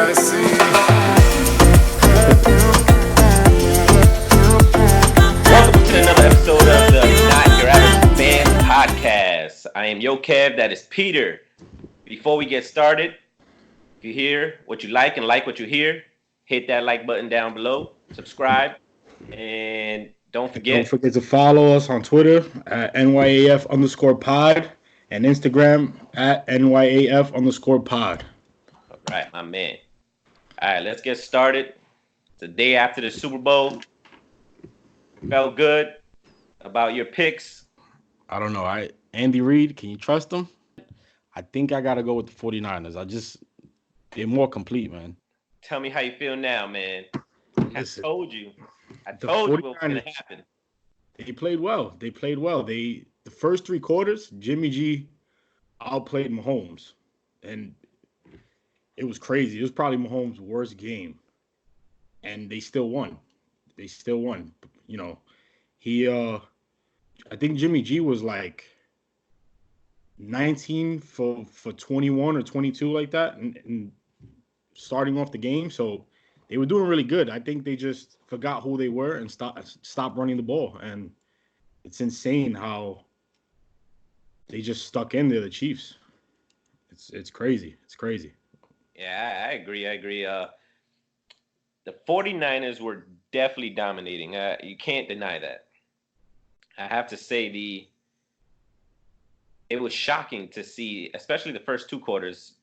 gotta see. Welcome to another episode of the Not Your Average Fan Podcast. I am Yo Kev, that is Peter. Before we get started, if you hear what you like and like what you hear, hit that like button down below, subscribe, and don't Don't forget. forget to follow us on Twitter at NYAF_pod and Instagram at NYAF_pod. All right, my man. All right, let's get started. It's the day after the Super Bowl. Felt good about your picks. I don't know. Andy Reid, can you trust him? I think I got to go with the 49ers. They're more complete, man. Tell me how you feel now, man. Listen, I told you the what was going 49ers, to happen. they played well. The first three quarters, Jimmy G outplayed Mahomes. And it was crazy. It was probably Mahomes' worst game. And they still won. You know, I think Jimmy G was like 19 for 21 or 22 like that and starting off the game. So they were doing really good. I think they just forgot who they were and stopped running the ball. And it's insane how they just stuck in there, the Chiefs. It's crazy. It's crazy. Yeah, I agree. The 49ers were definitely dominating. You can't deny that. I have to say it was shocking to see, especially the first two quarters,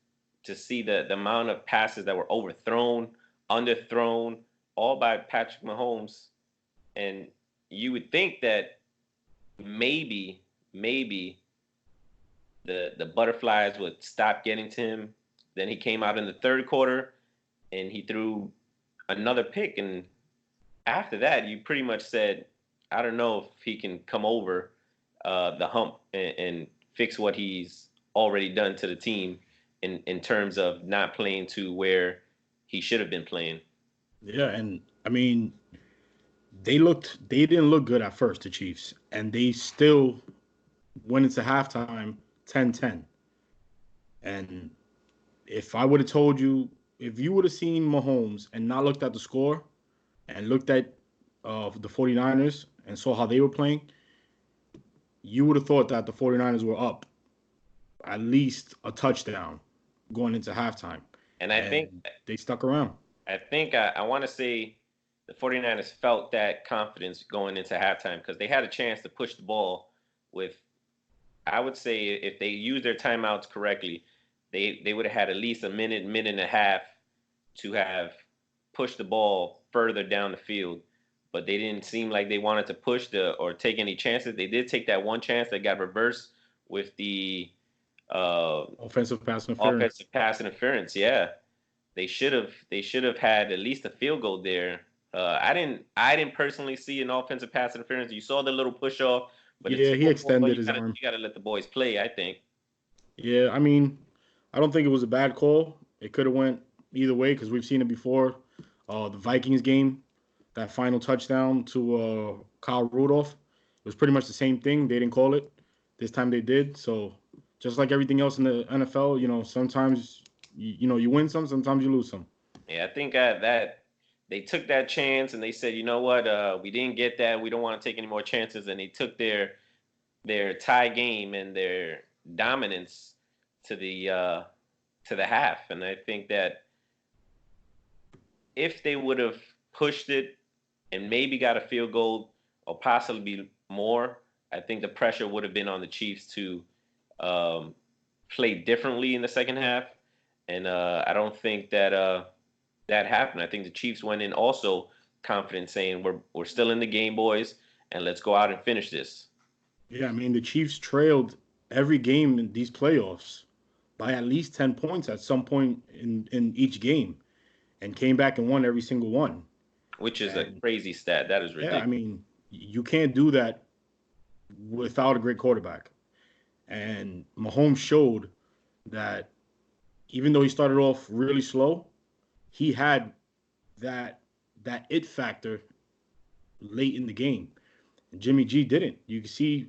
to see the amount of passes that were overthrown, underthrown, all by Patrick Mahomes. And you would think that maybe the butterflies would stop getting to him. Then he came out in the third quarter and he threw another pick. And after that, you pretty much said, I don't know if he can come over the hump and fix what he's already done to the team in terms of not playing to where he should have been playing. Yeah, and I mean, they didn't look good at first, the Chiefs, and they still went into halftime 10-10. And if I would have told you, if you would have seen Mahomes and not looked at the score and looked at the 49ers and saw how they were playing, you would have thought that the 49ers were up at least a touchdown going into halftime. And I think they stuck around. I want to say the 49ers felt that confidence going into halftime because they had a chance to push the ball with, I would say, if they used their timeouts correctly, they would have had at least a minute and a half to have pushed the ball further down the field. But they didn't seem like they wanted to push or take any chances. They did take that one chance that got reversed with the offensive pass interference. Yeah, they should have had at least a field goal there. I didn't personally see an offensive pass interference. You saw the little push off, but yeah, he extended his arm. You got to let the boys play, I think. Yeah, I mean, I don't think it was a bad call. It could have went either way because we've seen it before. The Vikings game, that final touchdown to Kyle Rudolph, it was pretty much the same thing. They didn't call it. This time they did. So just like everything else in the NFL, sometimes you win some, sometimes you lose some. Yeah, I think that they took that chance and they said, you know what, we didn't get that. We don't want to take any more chances, and they took their tie game and their dominance to the half. And I think that if they would have pushed it and maybe got a field goal or possibly more, I think the pressure would have been on the Chiefs to play differently in the second half. And I don't think that that happened. I think the Chiefs went in also confident, saying we're still in the game, boys, and let's go out and finish this. Yeah, I mean, the Chiefs trailed every game in these playoffs by at least 10 points at some point in each game and came back and won every single one. Which is a crazy stat. That is ridiculous. Yeah, I mean, you can't do that without a great quarterback. And Mahomes showed that even though he started off really slow, he had that it factor late in the game. And Jimmy G didn't. You can see,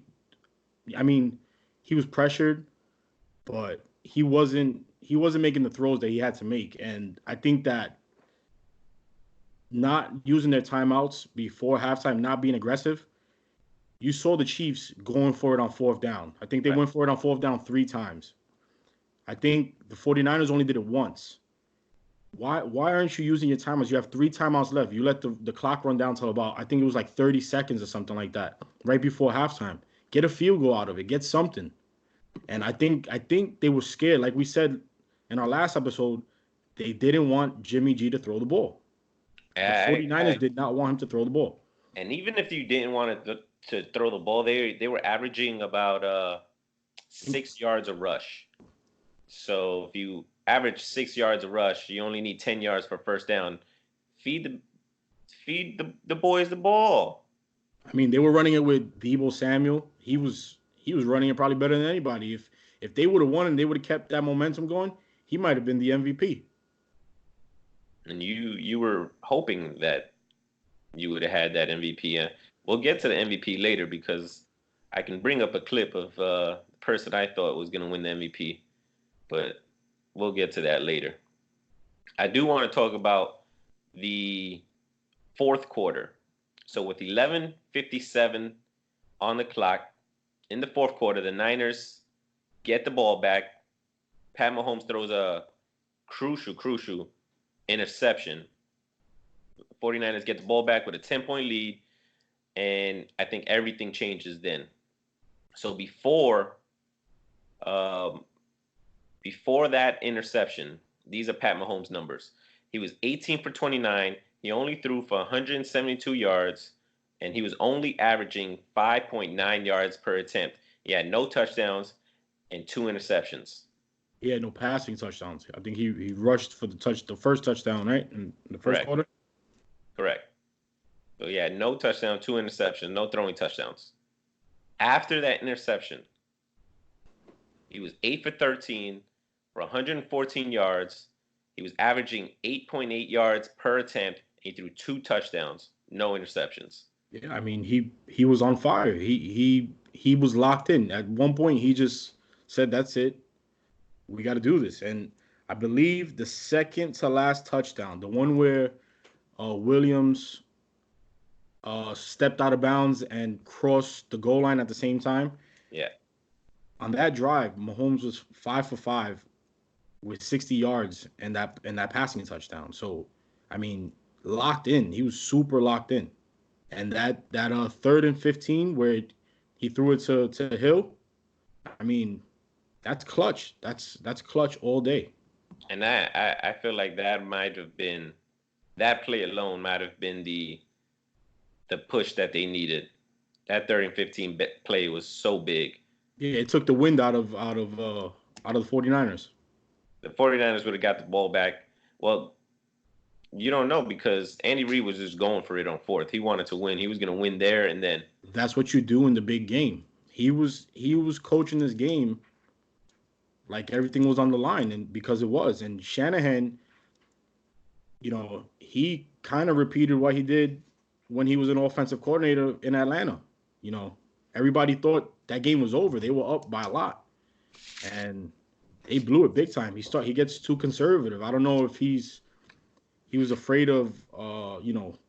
I mean, he was pressured, but he wasn't wasn't making the throws that he had to make. And I think that not using their timeouts before halftime, not being aggressive, you saw the Chiefs going for it on fourth down. I think they Right. went for it on fourth down 3 times. I think the 49ers only did it once. Why aren't you using your timeouts? You have 3 timeouts left. You let the clock run down till about, I think it was like 30 seconds or something like that, right before halftime. Get a field goal out of it. Get something. And I think they were scared. Like we said in our last episode, they didn't want Jimmy G to throw the ball. The 49ers did not want him to throw the ball. And even if you didn't want to throw the ball, they were averaging about 6 yards a rush. So if you average 6 yards a rush, you only need 10 yards for first down. Feed the boys the ball. I mean, they were running it with Deebo Samuel. He was running it probably better than anybody. If they would have won and they would have kept that momentum going, he might have been the MVP. And you were hoping that you would have had that MVP. We'll get to the MVP later because I can bring up a clip of the person I thought was going to win the MVP, but we'll get to that later. I do want to talk about the fourth quarter. So with 11:57 on the clock in the fourth quarter, the Niners get the ball back. Pat Mahomes throws a crucial interception. 49ers get the ball back with a 10-point lead, and I think everything changes then. So before that interception, these are Pat Mahomes' numbers. He was 18 for 29. He only threw for 172 yards, and he was only averaging 5.9 yards per attempt. He had no touchdowns and 2 interceptions. He had no passing touchdowns. I think he rushed for the first touchdown, right? In the first quarter? Correct. So he had no touchdown, 2 interceptions, no throwing touchdowns. After that interception, he was 8 for 13 for 114 yards. He was averaging 8.8 yards per attempt. He threw 2 touchdowns, no interceptions. Yeah, I mean he was on fire. He was locked in. At one point, he just said, "That's it. We got to do this." And I believe the second to last touchdown, the one where Williams stepped out of bounds and crossed the goal line at the same time. Yeah. On that drive, Mahomes was 5 for 5 with 60 yards and that passing touchdown. So, I mean, locked in. He was super locked in. And that 3rd and 15 where he threw it to Hill, I mean, that's clutch. That's clutch all day. And I feel like that play alone might have been the push that they needed. That 3rd and 15 play was so big. Yeah, it took the wind out of the 49ers. The 49ers would have got the ball back. Well, you don't know because Andy Reid was just going for it on 4th. He wanted to win. He was going to win there and then. That's what you do in the big game. He was coaching this game like everything was on the line, and because it was. And Shanahan, he kind of repeated what he did when he was an offensive coordinator in Atlanta. Everybody thought that game was over. They were up by a lot, and they blew it big time. He gets too conservative. I don't know if he was afraid of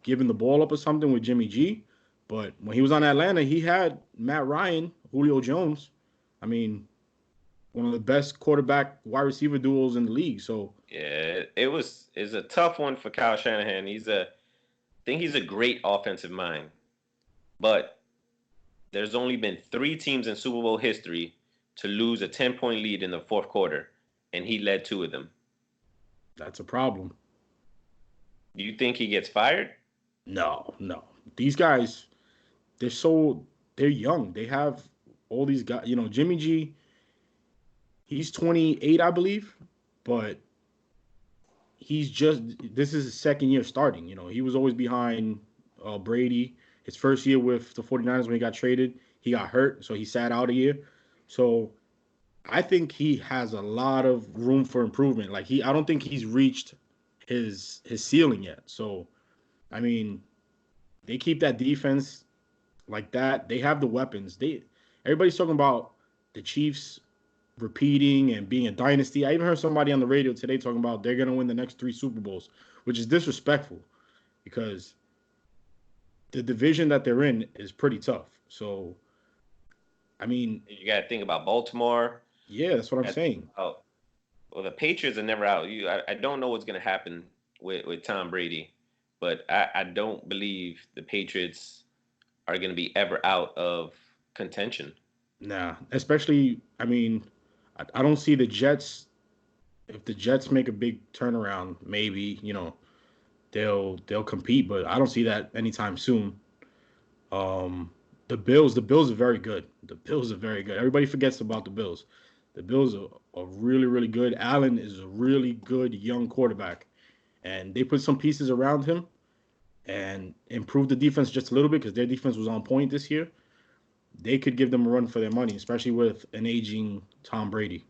giving the ball up or something with Jimmy G. But when he was on Atlanta, he had Matt Ryan, Julio Jones. I mean, one of the best quarterback wide receiver duos in the league. So yeah, it's a tough one for Kyle Shanahan. I think he's a great offensive mind, but there's only been 3 teams in Super Bowl history to lose a 10-point lead in the fourth quarter, and he led 2 of them. That's a problem. Do you think he gets fired? No. These guys, they're young. They have all these guys. Jimmy G, he's 28, I believe, but this is his second year starting. He was always behind Brady. His first year with the 49ers when he got traded, he got hurt, so he sat out a year. So I think he has a lot of room for improvement. Like I don't think he's reached his ceiling yet. So, I mean, they keep that defense like that. They have the weapons. Everybody's talking about the Chiefs repeating and being a dynasty. I even heard somebody on the radio today talking about they're going to win the next 3 Super Bowls, which is disrespectful because the division that they're in is pretty tough. So, I mean, you got to think about Baltimore. Yeah, that's what I'm saying. Oh, well, the Patriots are never out. I don't know what's going to happen with Tom Brady, but I don't believe the Patriots are going to be ever out of contention. Nah, especially, I mean, I don't see the Jets. If the Jets make a big turnaround, maybe they'll compete, but I don't see that anytime soon. Um, the Bills are very good. The Bills are very good. Everybody forgets about the Bills. The Bills are really, really good. Allen is a really good young quarterback, and they put some pieces around him and improved the defense just a little bit because their defense was on point this year. They could give them a run for their money, especially with an aging Tom Brady.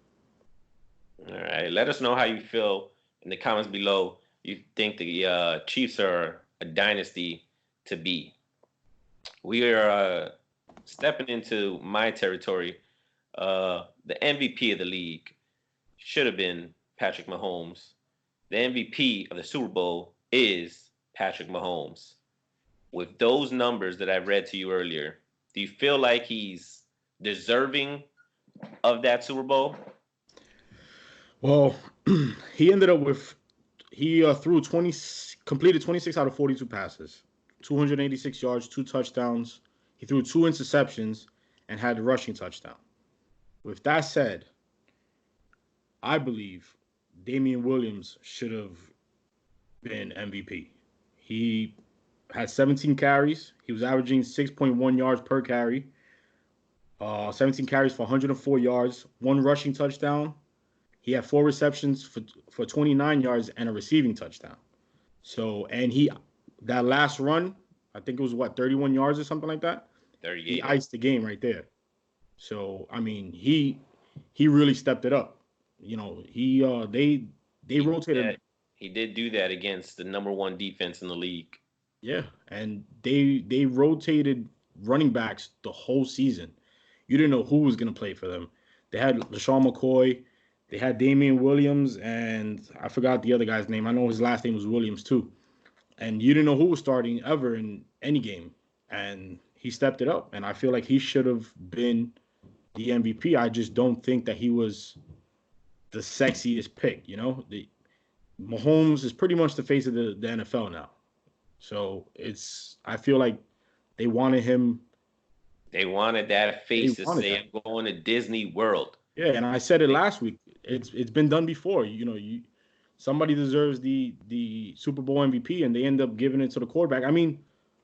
All right. Let us know how you feel in the comments below. You think the Chiefs are a dynasty to be? We are stepping into my territory. The MVP of the league should have been Patrick Mahomes. The MVP of the Super Bowl is Patrick Mahomes. With those numbers that I read to you earlier, do you feel like he's deserving of that Super Bowl? Well, he ended up with threw 20, completed 26 out of 42 passes, 286 yards, 2 touchdowns. He threw 2 interceptions and had the rushing touchdown. With that said, I believe Damian Williams should have been MVP. He had 17 carries. He was averaging 6.1 yards per carry. 17 carries for 104 yards, 1 rushing touchdown. He had 4 receptions for 29 yards and a receiving touchdown. So, and that last run, I think it was 31 yards or something like that. 38. He iced the game right there. So, I mean, he really stepped it up. They rotated. He did do that against the number 1 defense in the league. Yeah, and they rotated running backs the whole season. You didn't know who was going to play for them. They had LaShawn McCoy. They had Damian Williams, and I forgot the other guy's name. I know his last name was Williams, too. And you didn't know who was starting ever in any game. And he stepped it up, and I feel like he should have been the MVP. I just don't think that he was the sexiest pick, Mahomes is pretty much the face of the NFL now. So I feel like they wanted him. They wanted that face to say, I'm going to Disney World. Yeah, and I said it last week. It's been done before. Somebody deserves the Super Bowl MVP, and they end up giving it to the quarterback. I mean,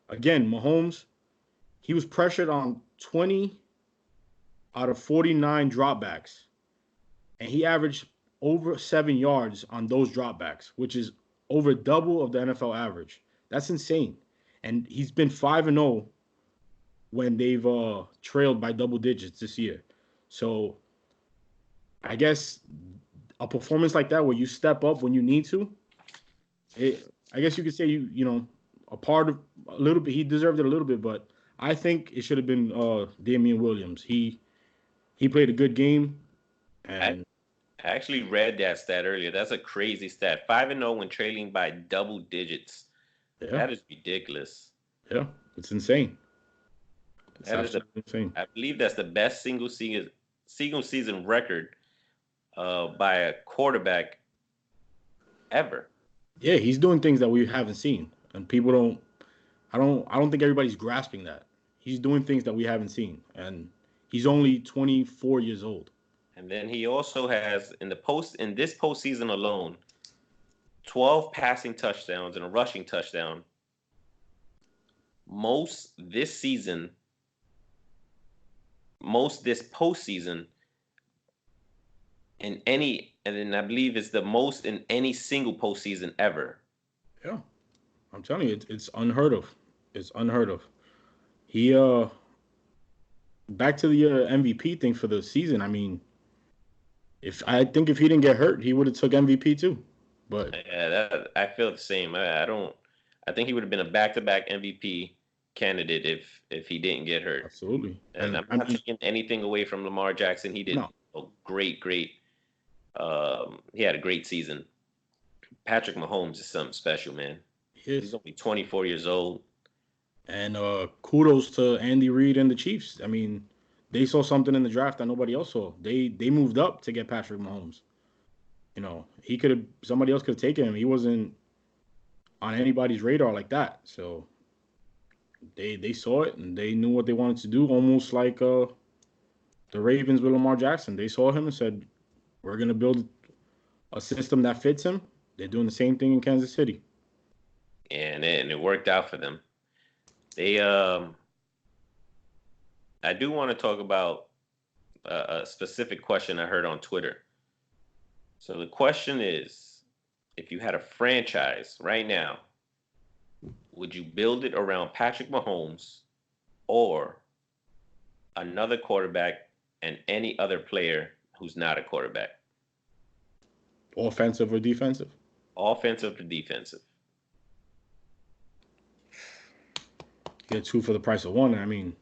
again, Mahomes, he was pressured on 20 out of 49 dropbacks, and he averaged over 7 yards on those dropbacks, which is over double of the NFL average. That's insane. And he's been 5-0 when they've trailed by double digits this year. So I guess a performance like that where you step up when you need to, I guess you could say a part of a little bit. He deserved it a little bit, but I think it should have been Damian Williams. He played a good game, and I actually read that stat earlier. That's a crazy stat. 5-0 when trailing by double digits. Yeah. That is ridiculous. Yeah, it's insane. Insane. I believe that's the best single season record by a quarterback ever. Yeah, he's doing things that we haven't seen, and people don't. I don't think everybody's grasping that. He's doing things that we haven't seen, and he's only 24 years old. And then he also has in this postseason alone, 12 passing touchdowns and a rushing touchdown. Most this postseason and then I believe it's the most in any single postseason ever. Yeah, I'm telling you, it's unheard of. It's unheard of. He back to the MVP thing for the season. I mean, I think if he didn't get hurt, he would have took MVP too. But yeah, I feel the same. I think he would have been a back-to-back MVP candidate if he didn't get hurt. Absolutely. And I'm not taking anything away from Lamar Jackson. He did a great. He had a great season. Patrick Mahomes is something special, man. He's only 24 years old. And kudos to Andy Reid and the Chiefs. I mean, they saw something in the draft that nobody else saw. They moved up to get Patrick Mahomes. You know, somebody else could have taken him. He wasn't on anybody's radar like that. So they saw it and they knew what they wanted to do, almost like the Ravens with Lamar Jackson. They saw him and said, we're going to build a system that fits him. They're doing the same thing in Kansas City. And it worked out for them. They I do want to talk about a specific question I heard on Twitter. So the question is, if you had a franchise right now, would you build it around Patrick Mahomes or another quarterback and any other player who's not a quarterback? Offensive or defensive? Offensive or defensive. Get two for the price of one. I mean,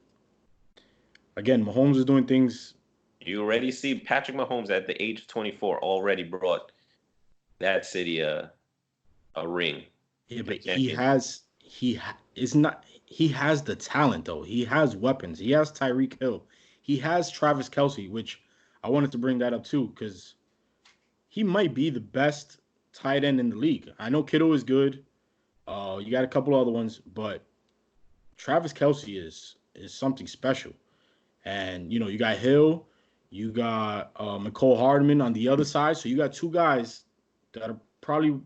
again, Mahomes is doing things. You already see Patrick Mahomes at the age of 24 already brought that city a ring. Yeah, but he has the talent though. He has weapons. He has Tyreek Hill. He has Travis Kelce, which I wanted to bring that up too, because he might be the best tight end in the league. I know Kittle is good. You got a couple other ones, but Travis Kelce is something special. And, you know, you got Hill, you got McCole Hardman on the other side. So you got two guys that are probably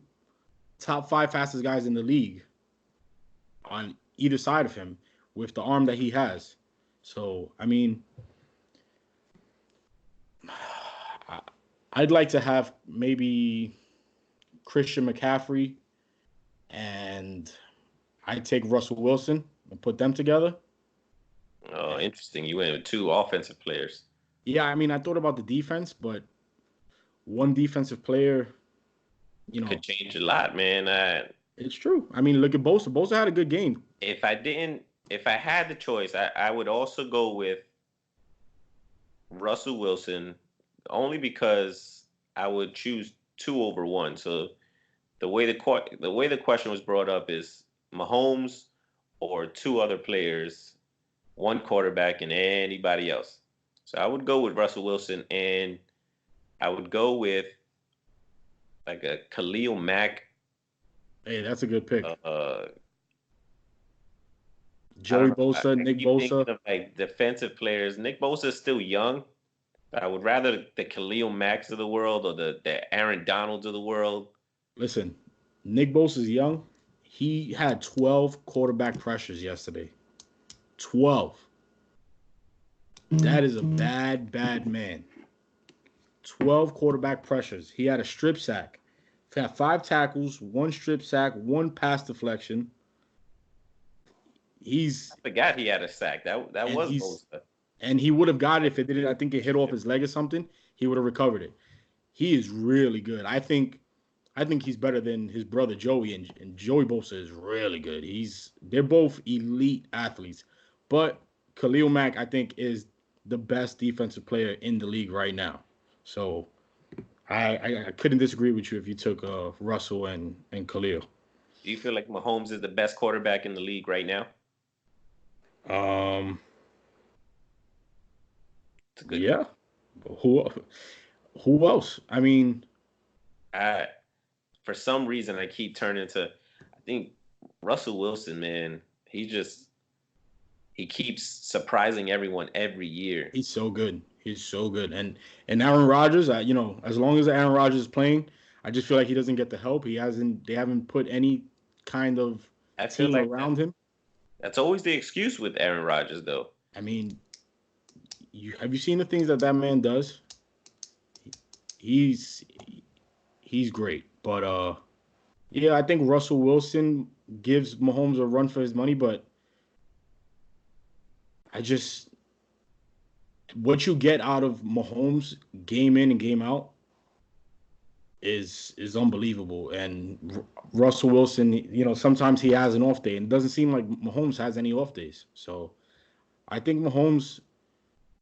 top 5 fastest guys in the league on either side of him with the arm that he has. So, I mean, I'd like to have maybe Christian McCaffrey and I'd take Russell Wilson and put them together. Oh, interesting. You went with 2 offensive players. Yeah, I mean, I thought about the defense, but one defensive player, you know, could change a lot, man. It's true. I mean, look at Bosa. Bosa had a good game. If I had the choice, I would also go with Russell Wilson, only because I would choose 2 over 1. So the way the question was brought up is Mahomes or 2 other players, 1 quarterback and anybody else. So I would go with Russell Wilson, and I would go with like a Khalil Mack. Hey, that's a good pick. Joey Bosa, Nick Bosa. Of like defensive players. Nick Bosa is still young, but I would rather the Khalil Macks of the world or the Aaron Donalds of the world. Listen, Nick Bosa is young. He had 12 quarterback pressures yesterday. 12. That is a bad man. 12 quarterback pressures. He had a strip sack. He had 5 tackles, 1 strip sack, 1 pass deflection. I forgot he had a sack. That was Bosa. And he would have got it if it didn't. I think it hit off his leg or something. He would have recovered it. He is really good. I think he's better than his brother Joey, and Joey Bosa is really good. They're both elite athletes. But Khalil Mack, I think, is the best defensive player in the league right now. So I couldn't disagree with you if you took Russell and Khalil. Do you feel like Mahomes is the best quarterback in the league right now? Yeah. Who else? I mean, for some reason I keep turning to, I think Russell Wilson, man. He keeps surprising everyone every year. He's so good. And Aaron Rodgers, as long as Aaron Rodgers is playing, I just feel like he doesn't get the help. They haven't put any kind of team around him. That's always the excuse with Aaron Rodgers, though. I mean, have you seen the things that man does? He's great. But yeah, I think Russell Wilson gives Mahomes a run for his money, but what you get out of Mahomes game in and game out is unbelievable. And Russell Wilson, sometimes he has an off day, and it doesn't seem like Mahomes has any off days. So I think Mahomes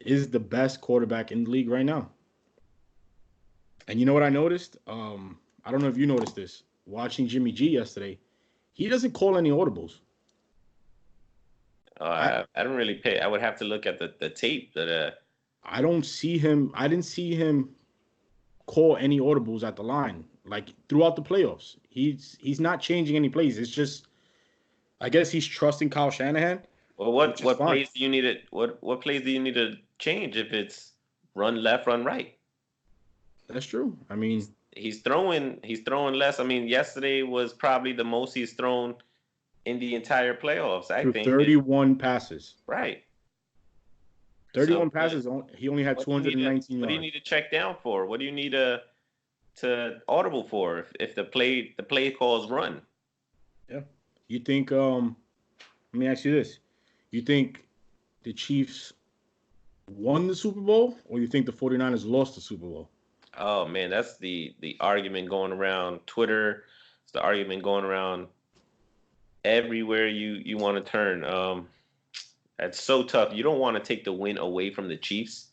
is the best quarterback in the league right now. And you know what I noticed? I don't know if you noticed this. Watching Jimmy G yesterday, he doesn't call any audibles. I I don't really pay. I would have to look at the tape. I don't see him. I didn't see him call any audibles at the line like throughout the playoffs. He's not changing any plays. It's just I guess he's trusting Kyle Shanahan, Well, which is what fine. plays do you need to what plays do you need to change if it's run left, run right? That's true. I mean, He's throwing less. I mean, yesterday was probably the most he's thrown in the entire playoffs. I through think. 31 passes. Right. So 31 passes. He only had 219 what do you yards. need to check down for? What do you need to audible for if the play calls run? Yeah. You think? Let me ask you this: You think the Chiefs won the Super Bowl, or you think the 49ers lost the Super Bowl? Oh man, that's the argument going around Twitter. It's the argument going around everywhere you want to turn. That's so tough. You don't want to take the win away from the Chiefs,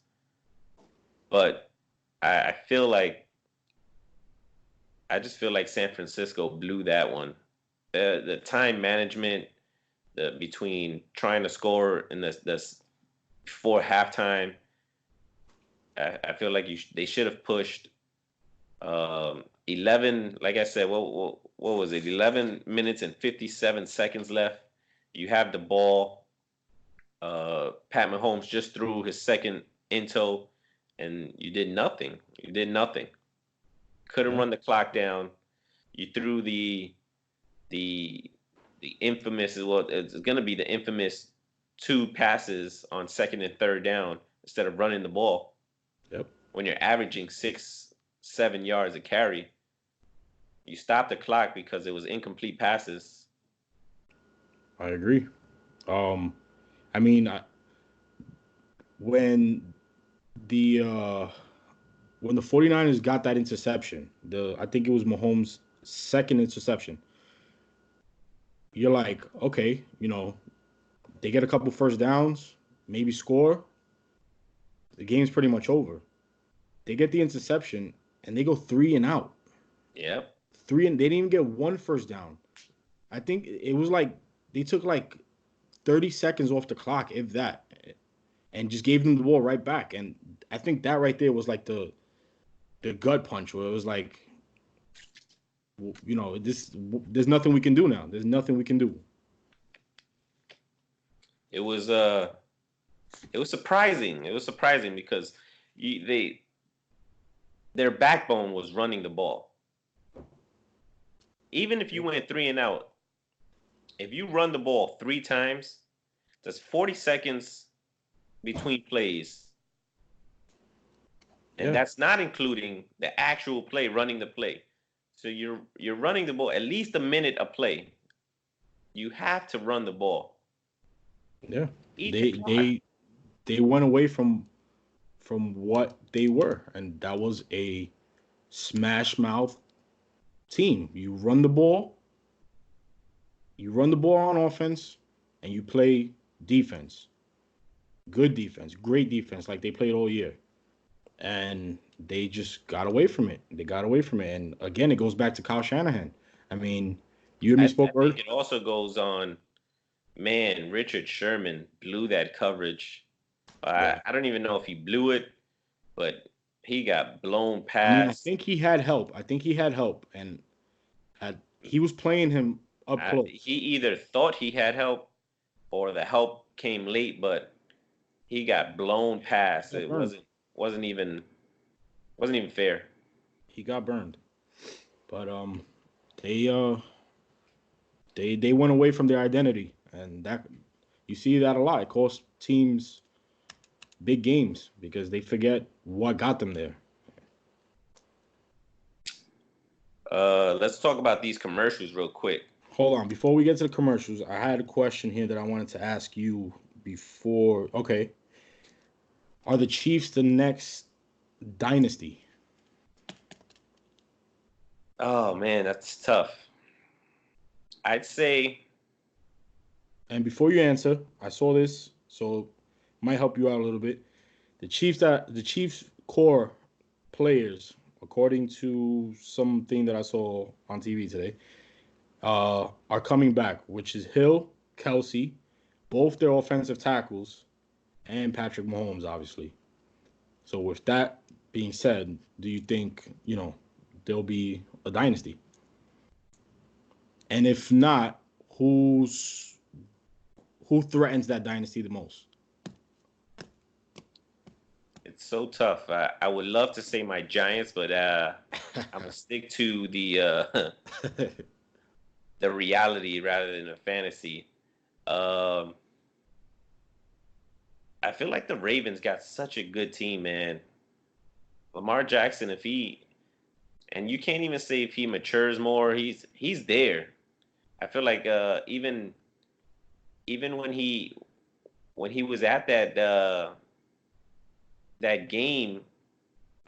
but I feel like I just feel like San Francisco blew that one. The time management, the between trying to score in this before halftime, I feel like they should have pushed 11. Like I said, what was it? 11 minutes and 57 seconds left. You have the ball. Pat Mahomes just threw his second into, and you did nothing. You did nothing. Couldn't Yeah. run the clock down. You threw the the infamous well, it's going to be the infamous two passes on second and third down instead of running the ball. Yep. When you're averaging 6-7 yards a carry, you stop the clock because it was incomplete passes. I agree. I mean, when the uh, when the 49ers got that interception, I think it was Mahomes' second interception. You're like, okay, they get a couple first downs, maybe score. The game's pretty much over. They get the interception and they go 3-and-out. Yep. They didn't even get one first down. I think it was like they took like 30 seconds off the clock, if that, and just gave them the ball right back. And I think that right there was like the gut punch where it was like, there's nothing we can do now. There's nothing we can do. It was surprising. It was surprising because their backbone was running the ball. Even if you went 3-and-out, if you run the ball 3 times, that's 40 seconds between plays. And Yeah. that's not including the actual play, running the play. So you're running the ball at least a minute a play. You have to run the ball. Yeah. Eat They the clock. they went away from what they were, and that was a smash mouth team. You run the ball on offense, and you play defense. Good defense, great defense, like they played all year. And they just got away from it. They got away from it. And again, it goes back to Kyle Shanahan. I mean, you and me I spoke earlier. think it also goes on. Man, Richard Sherman blew that coverage. Yeah. I don't even know if he blew it, but he got blown I mean, I past. think he had help. And he was playing him up close. He either thought he had help or the help came late, but he got blown past. Got It burned. wasn't even fair. He got burned. But they they went away from their identity, and that you see that a lot. It costs teams big games because they forget what got them there. Let's talk about these commercials real quick. Hold on, before we get to the commercials, I had a question here that I wanted to ask you before. Okay, are the Chiefs the next dynasty? Oh man, that's tough. I'd say And before you answer, I saw this, so might help you out a little bit. The Chiefs core players according to something that I saw on TV today, are coming back, which is Hill, Kelsey, both their offensive tackles, and Patrick Mahomes, obviously. So with that being said, do you think, there'll be a dynasty? And if not, who threatens that dynasty the most? It's so tough. I would love to say my Giants, but I'm gonna stick to the reality rather than the fantasy. Um, I feel like the Ravens got such a good team, man. Lamar Jackson, and you can't even say if he matures more, he's there. I feel like even when he was at that game,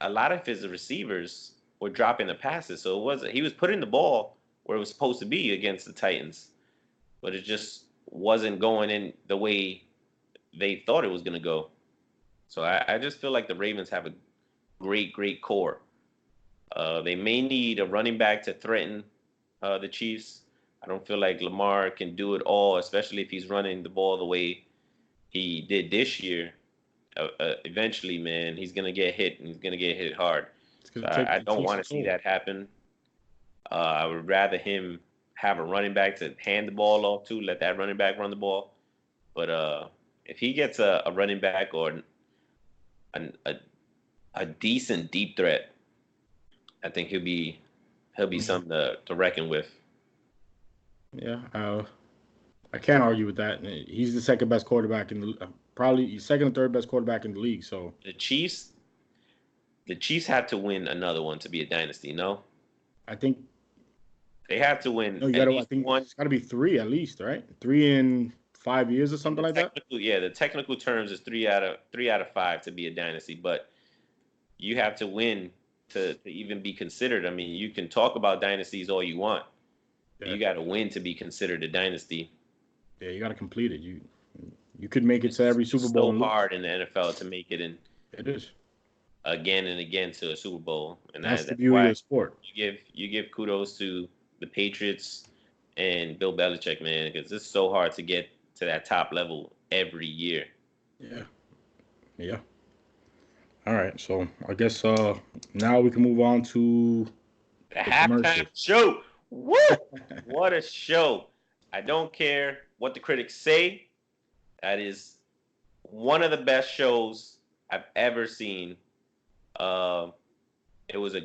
a lot of his receivers were dropping the passes. So he was putting the ball where it was supposed to be against the Titans, but it just wasn't going in the way they thought it was going to go. So I just feel like the Ravens have a great core. They may need a running back to threaten the Chiefs. I don't feel like Lamar can do it all, especially if he's running the ball the way he did this year. Eventually, man, he's gonna get hit, and he's gonna get hit hard. So I don't want to see that happen. I would rather him have a running back to hand the ball off to, let that running back run the ball. But if he gets a running back or a decent deep threat, I think he'll be something to reckon with. Yeah, I can't argue with that. He's the second best quarterback in the probably second or third best quarterback in the league. So the Chiefs had to win another one to be a dynasty. No, I think they had to win no, you at got to. I least think one. it's got to be three at least, right? 3 in 5 years or something like that. The technical terms is three out of five to be a dynasty, but you have to win to even be considered. I mean, you can talk about dynasties all you want. Yeah. You got to win to be considered a dynasty. Yeah, you got to complete it. You could make it to It's, every it's Super Bowl so and lose. hard in the NFL to make it in It is. again and again to a Super Bowl, and That's the that's beauty why of sport. you give kudos to the Patriots and Bill Belichick, man, because it's so hard to get to that top level every year. Yeah. Yeah. All right. So I guess now we can move on to The the halftime commercial. show, woo! What a show! I don't care what the critics say. That is one of the best shows I've ever seen. Uh, it was a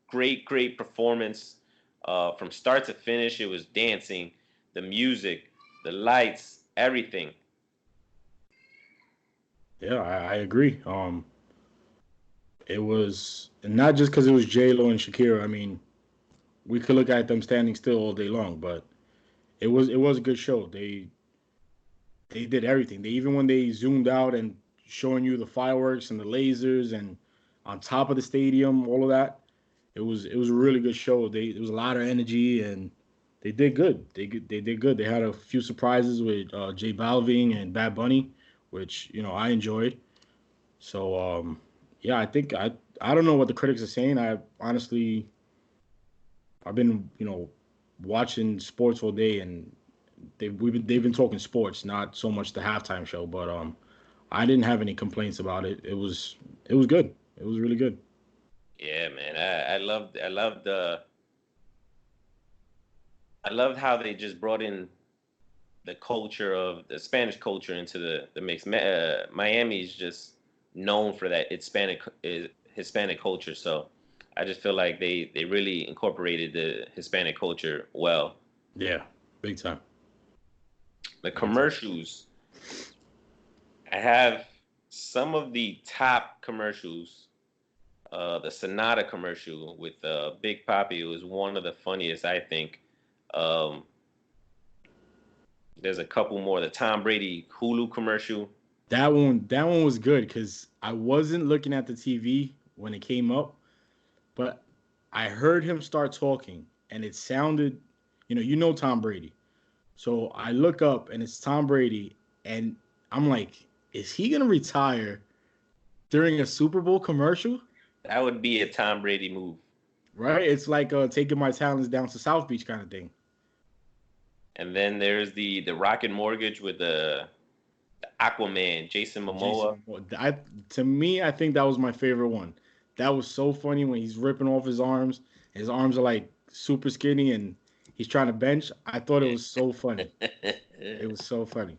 great performance from start to finish. It was dancing, the music, the lights, everything. Yeah, I agree. It was not just because it was J Lo and Shakira. I mean, we could look at them standing still all day long, but it was a good show. They did everything. They even when they zoomed out and showing you the fireworks and the lasers and on top of the stadium, all of that. It was a really good show. There was a lot of energy and they did good. They did good. They had a few surprises with J Balvin and Bad Bunny, which I enjoyed. So yeah, I think I don't know what the critics are saying. I've been watching sports all day and they've been talking sports, not so much the halftime show. But I didn't have any complaints about it. It was good. It was really good. Yeah, man. I loved how they just brought in the culture of the Spanish culture into the mix. Miami is just known for that Hispanic culture, so I just feel like they really incorporated the Hispanic culture well. Yeah, big time. The Big time. commercials, I have some of the top commercials. The Sonata commercial with Big Papi was one of the funniest, I think. Um, there's a couple more. The Tom Brady Hulu commercial. That one was good because I wasn't looking at the TV when it came up, but I heard him start talking, and it sounded, Tom Brady. So I look up, and it's Tom Brady, and I'm like, is he gonna retire during a Super Bowl commercial? That would be a Tom Brady move. Right? It's like taking my talents down to South Beach kind of thing. And then there's the Rocket Mortgage with the Aquaman, Jason Momoa. To me, I think that was my favorite one. That was so funny when he's ripping off his arms. His arms are like super skinny and he's trying to bench. I thought it was so funny. It was so funny.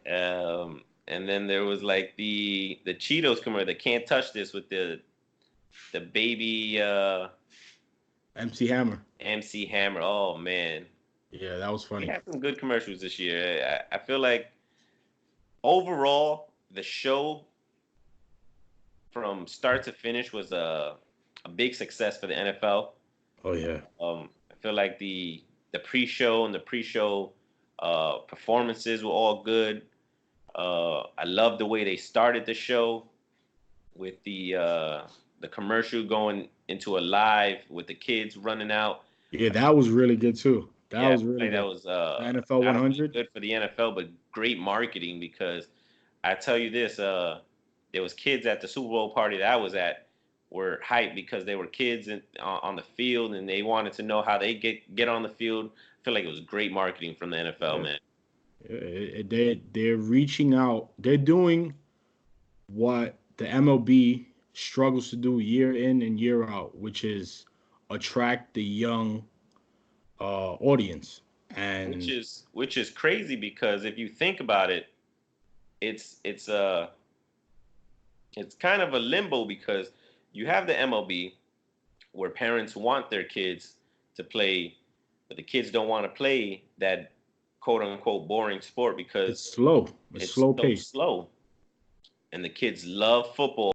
And then there was like the Cheetos commercial, the Can't Touch This with the baby MC Hammer. MC Hammer. Oh man. Yeah, that was funny. We had some good commercials this year. I feel like overall the show from start to finish was a big success for the NFL. Oh yeah. I feel like the pre-show and the pre-show performances were all good. I love the way they started the show with the commercial going into a live with the kids running out. Yeah, that was really good too. That was really good. That was NFL 100. Good for the NFL, but great marketing because I tell you this, there was kids at the Super Bowl party that I was at were hyped because they were kids on the field and they wanted to know how they get on the field. I feel like it was great marketing from the NFL, man. They're reaching out. They're doing what the MLB struggles to do year in and year out, which is attract the young audience, and which is crazy because if you think about it, it's kind of a limbo because you have the MLB where parents want their kids to play, but the kids don't want to play that quote unquote boring sport because it's slow. It's slow paced. Slow. And the kids love football.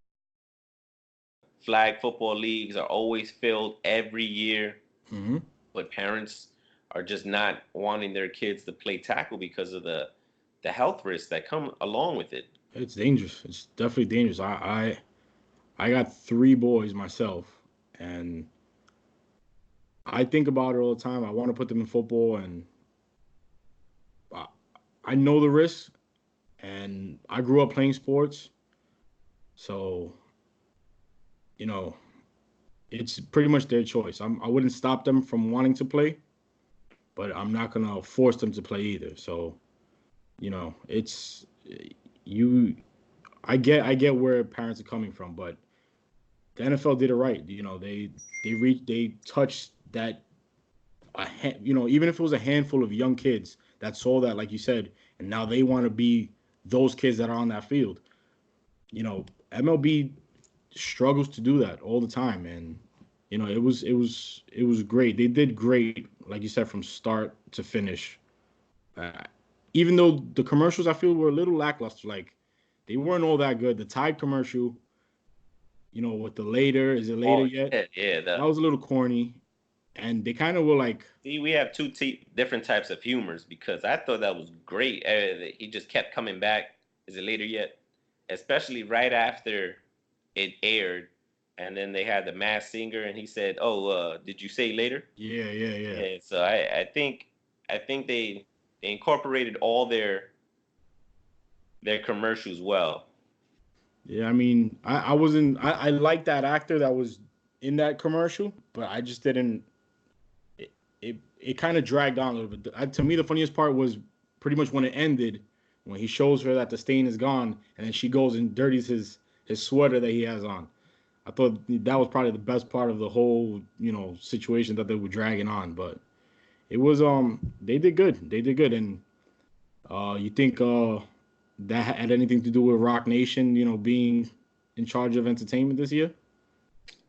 Flag football leagues are always filled every year. Mm-hmm. But parents are just not wanting their kids to play tackle because of the health risks that come along with it. It's dangerous. It's definitely dangerous. I got 3 boys myself, and I think about it all the time. I want to put them in football, and I know the risks, and I grew up playing sports, so it's pretty much their choice. I wouldn't stop them from wanting to play, but I'm not gonna force them to play either. So, it's you. I get where parents are coming from, but the NFL did it right. They touched that. Even if it was a handful of young kids that saw that, like you said, and now they want to be those kids that are on that field. MLB struggles to do that all the time, and it was great. They did great, like you said, from start to finish. Even though the commercials I feel were a little lackluster, like they weren't all that good. The Tide commercial, with the later, is it later yet? Yeah, that was a little corny, and they kind of were like. See, we have two different types of humors because I thought that was great. He just kept coming back. Is it later yet? Especially right after it aired, and then they had the Masked Singer, and he said, "Oh, did you say later?" Yeah. So I think they incorporated all their commercials well. Yeah, I mean, I wasn't. I liked that actor that was in that commercial, but I just didn't. It kind of dragged on a little bit. To me, the funniest part was pretty much when it ended, when he shows her that the stain is gone, and then she goes and dirties his sweater that he has on. I thought that was probably the best part of the whole, situation that they were dragging on. But it was they did good. They did good, and you think that had anything to do with Rock Nation, being in charge of entertainment this year?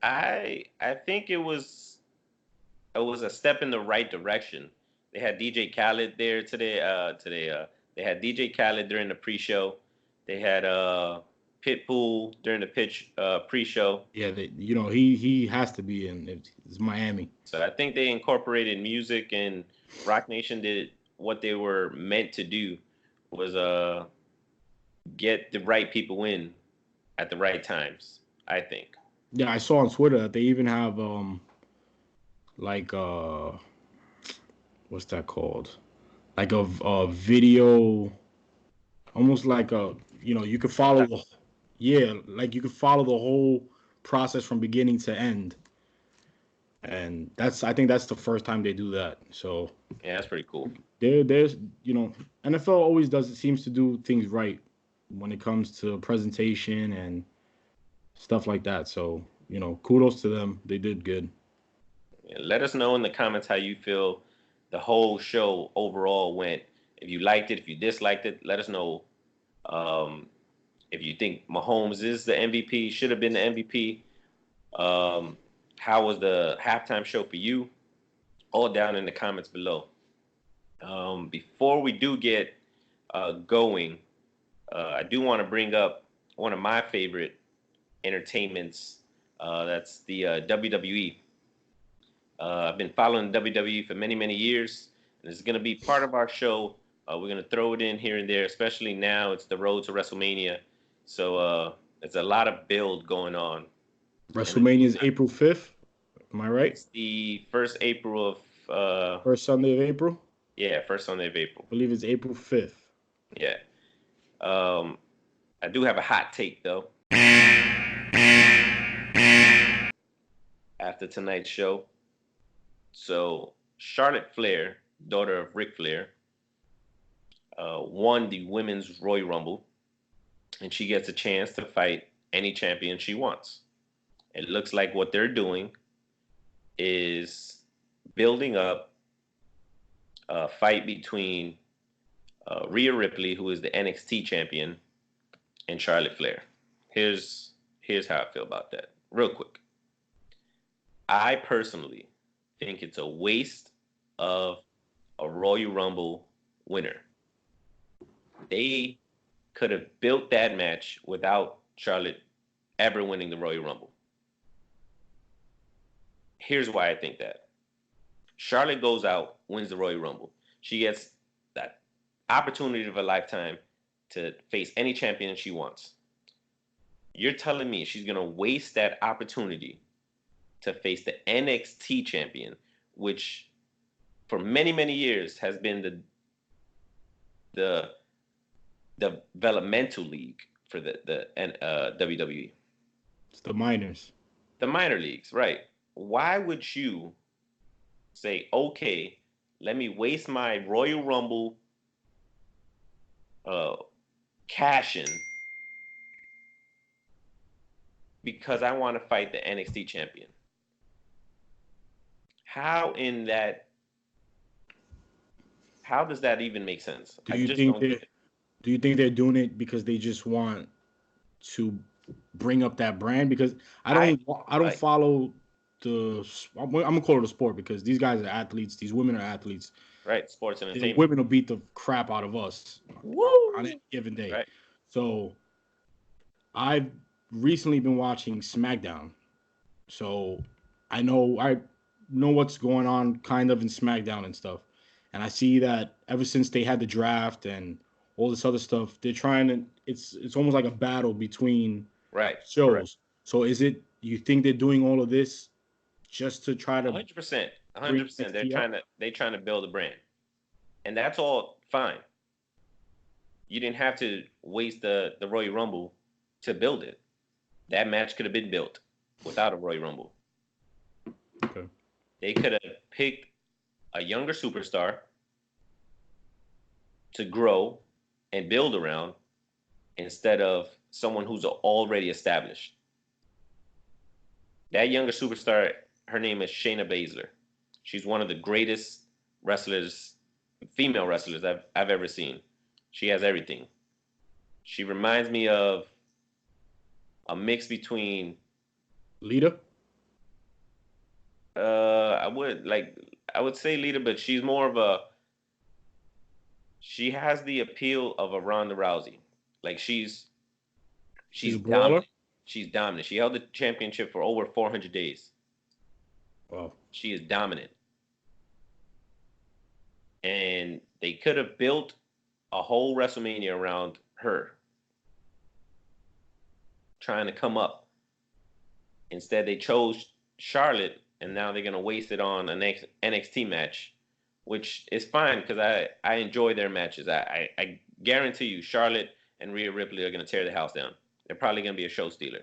I think it was a step in the right direction. They had DJ Khaled there today. They had DJ Khaled during the pre-show. They had Pitbull during the pre-show. Yeah, he has to be in. It's Miami. So I think they incorporated music, and Rock Nation did what they were meant to do, was get the right people in at the right times, I think. Yeah, I saw on Twitter that they even have what's that called? Like a video, almost like you could follow like you could follow the whole process from beginning to end. And I think that's the first time they do that. So Yeah, that's pretty cool. there's NFL always seems to do things right when it comes to presentation and stuff like that. So kudos to them. They did good. Yeah, let us know in the comments how you feel the whole show overall went. If you liked it, if you disliked it, let us know. Um, if you think Mahomes is the MVP, should have been the MVP. How was the halftime show for you? All down in the comments below. Before we do get going, I do want to bring up one of my favorite entertainments. That's the WWE. I've been following WWE for many, many years, and it's going to be part of our show. We're going to throw it in here and there, especially now it's the road to WrestleMania. So there's a lot of build going on. WrestleMania is April 5th. Am I right? It's the first April of... first Sunday of April? Yeah, first Sunday of April. I believe it's April 5th. Yeah. I do have a hot take, though. After tonight's show. So, Charlotte Flair, daughter of Ric Flair, won the Women's Royal Rumble, and she gets a chance to fight any champion she wants. It looks like what they're doing is building up a fight between Rhea Ripley, who is the NXT champion, and Charlotte Flair. Here's how I feel about that. Real quick. I personally think it's a waste of a Royal Rumble winner. They could have built that match without Charlotte ever winning the Royal Rumble. Here's why I think that. Charlotte goes out, wins the Royal Rumble. She gets that opportunity of a lifetime to face any champion she wants. You're telling me she's going to waste that opportunity to face the NXT champion, which for many, many years has been the developmental league for the WWE. It's the minors. The minor leagues, right. Why would you say, okay, let me waste my Royal Rumble cash in because I want to fight the NXT champion? How does that even make sense? Do you think they're doing it because they just want to bring up that brand? Because I don't follow I'm gonna call it a sport because these guys are athletes, these women are athletes. Right, sports entertainment. The women will beat the crap out of us on any given day. Right. So I've recently been watching SmackDown. So I know what's going on kind of in SmackDown and stuff. And I see that ever since they had the draft and all this other stuff, they're trying to it's almost like a battle between shows. Correct. So you think they're doing all of this just to try to 100%. They're trying to build a brand. And that's all fine. You didn't have to waste the Royal Rumble to build it. That match could have been built without a Royal Rumble. Okay. They could have picked a younger superstar to grow and build around instead of someone who's already established. That younger superstar, her name is Shayna Baszler. She's one of the greatest female wrestlers I've ever seen. She has everything. She reminds me of a mix between Lita. I would say Lita, but she's more of she has the appeal of a Ronda Rousey. Like she's dominant. She's dominant. She held the championship for over 400 days. Wow. She is dominant. And they could have built a whole WrestleMania around her trying to come up. Instead, they chose Charlotte, and now they're going to waste it on an NXT match, which is fine because I enjoy their matches. I guarantee you Charlotte and Rhea Ripley are going to tear the house down. They're probably going to be a show stealer.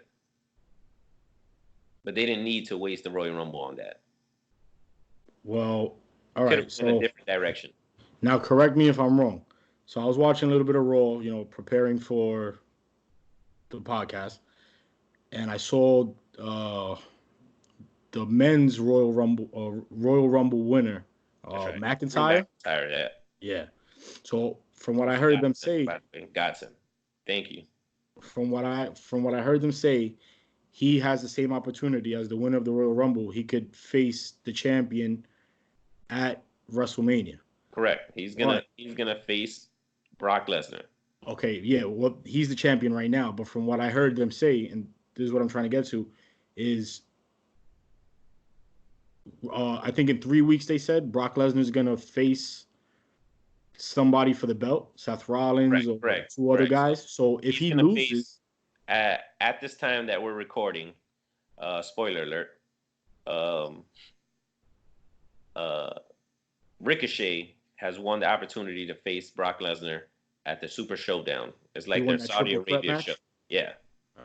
but they didn't need to waste the Royal Rumble on that. Well, all Could right. have been a So different direction. now, correct me if I'm wrong. So I was watching a little bit of Raw, preparing for the podcast, and I saw the men's Royal Rumble winner, That's right. Drew McIntyre. McIntyre, yeah. Yeah. So from what I heard them say, Godson. Thank you. From what I heard them say, he has the same opportunity as the winner of the Royal Rumble. He could face the champion at WrestleMania. Correct. He's gonna face Brock Lesnar. Okay, yeah. Well, he's the champion right now, but from what I heard them say, and this is what I'm trying to get to, is I think in 3 weeks they said Brock Lesnar is gonna face somebody for the belt, Seth Rollins or two other guys. So if he loses, at this time that we're recording, spoiler alert, Ricochet has won the opportunity to face Brock Lesnar at the Super Showdown. It's like their Saudi Arabia show. Yeah.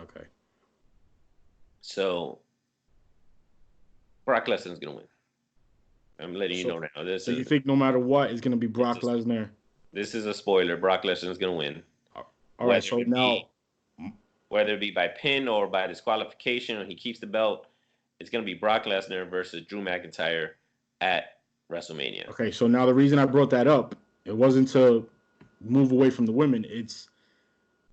Okay. So Brock Lesnar's gonna win. I'm letting you know now. So you think no matter what, it's gonna be Brock Lesnar? This is a spoiler. Brock Lesnar's gonna win. All right. So now, whether it be by pin or by disqualification, or he keeps the belt, it's gonna be Brock Lesnar versus Drew McIntyre at WrestleMania. Okay. So now the reason I brought that up, it wasn't to move away from the women. It's,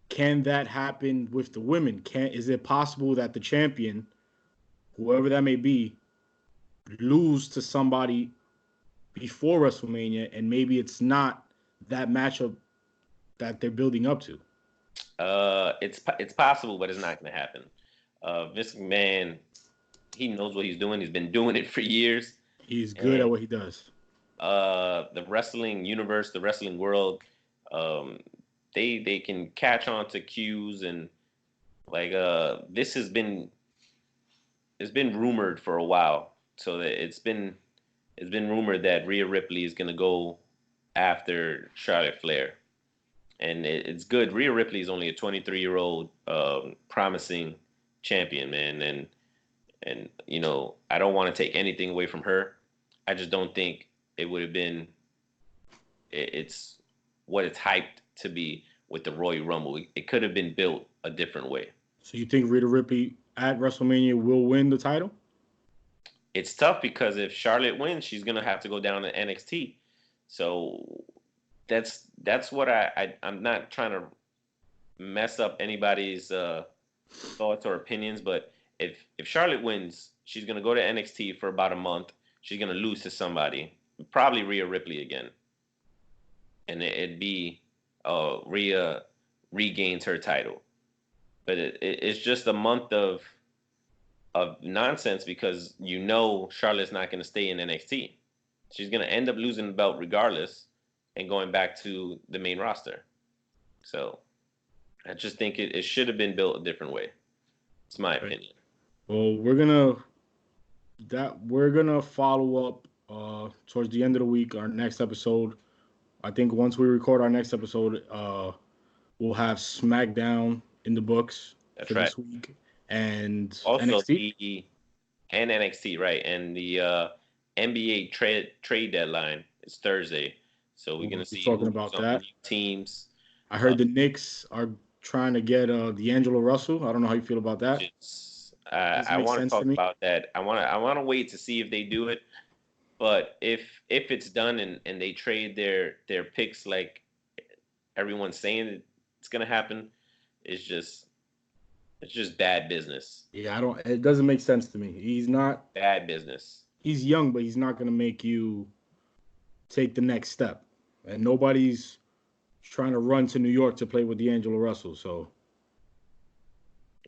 can that happen with the women? Is it possible that the champion, whoever that may be, lose to somebody before WrestleMania, and maybe it's not that matchup that they're building up to? It's possible, but it's not going to happen. Vince McMahon, he knows what he's doing. He's been doing it for years. He's good at what he does. The wrestling universe, the wrestling world, they can catch on to cues, and like this has been rumored for a while. So that it's been rumored that Rhea Ripley is gonna go after Charlotte Flair, and it's good. Rhea Ripley is only a 23-year-old promising champion, man, and I don't want to take anything away from her. I just don't think it would have been. It's what it's hyped to be with the Royal Rumble. It could have been built a different way. So you think Rhea Ripley at WrestleMania will win the title? It's tough because if Charlotte wins, she's gonna have to go down to NXT. So that's what I'm not trying to mess up anybody's thoughts or opinions, but if Charlotte wins, she's gonna go to NXT for about a month. She's gonna lose to somebody, probably Rhea Ripley again, and it'd be Rhea regains her title. But it's just a month of nonsense because Charlotte's not going to stay in NXT. She's going to end up losing the belt regardless and going back to the main roster. So I just think it should have been built a different way. It's my opinion. Well, we're gonna follow up towards the end of the week, our next episode. I think once we record our next episode, we'll have SmackDown in the books for this week. And also NXT? NXT, right? And the NBA trade deadline is Thursday, so we're gonna see talking about that teams. I heard the Knicks are trying to get D'Angelo Russell. I don't know how you feel about that. I want to talk about that. I want to wait to see if they do it. But if it's done and they trade their picks like everyone's saying it's gonna happen, it's just bad business. Yeah, it doesn't make sense to me. He's not bad business. He's young, but he's not gonna make you take the next step. And nobody's trying to run to New York to play with D'Angelo Russell. So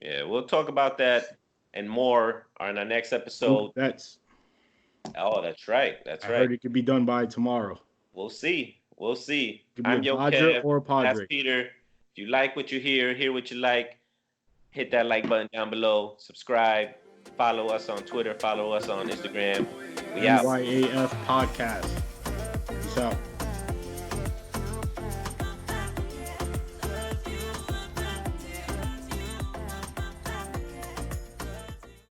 yeah, we'll talk about that and more on our next episode. That's right. I heard it could be done by tomorrow. We'll see. I'm Yo Kev. Or a Padre. That's Peter. If you like what you hear what you like, hit that like button down below. Subscribe. Follow us on Twitter. Follow us on Instagram. We out. NYAF Podcast. Peace out.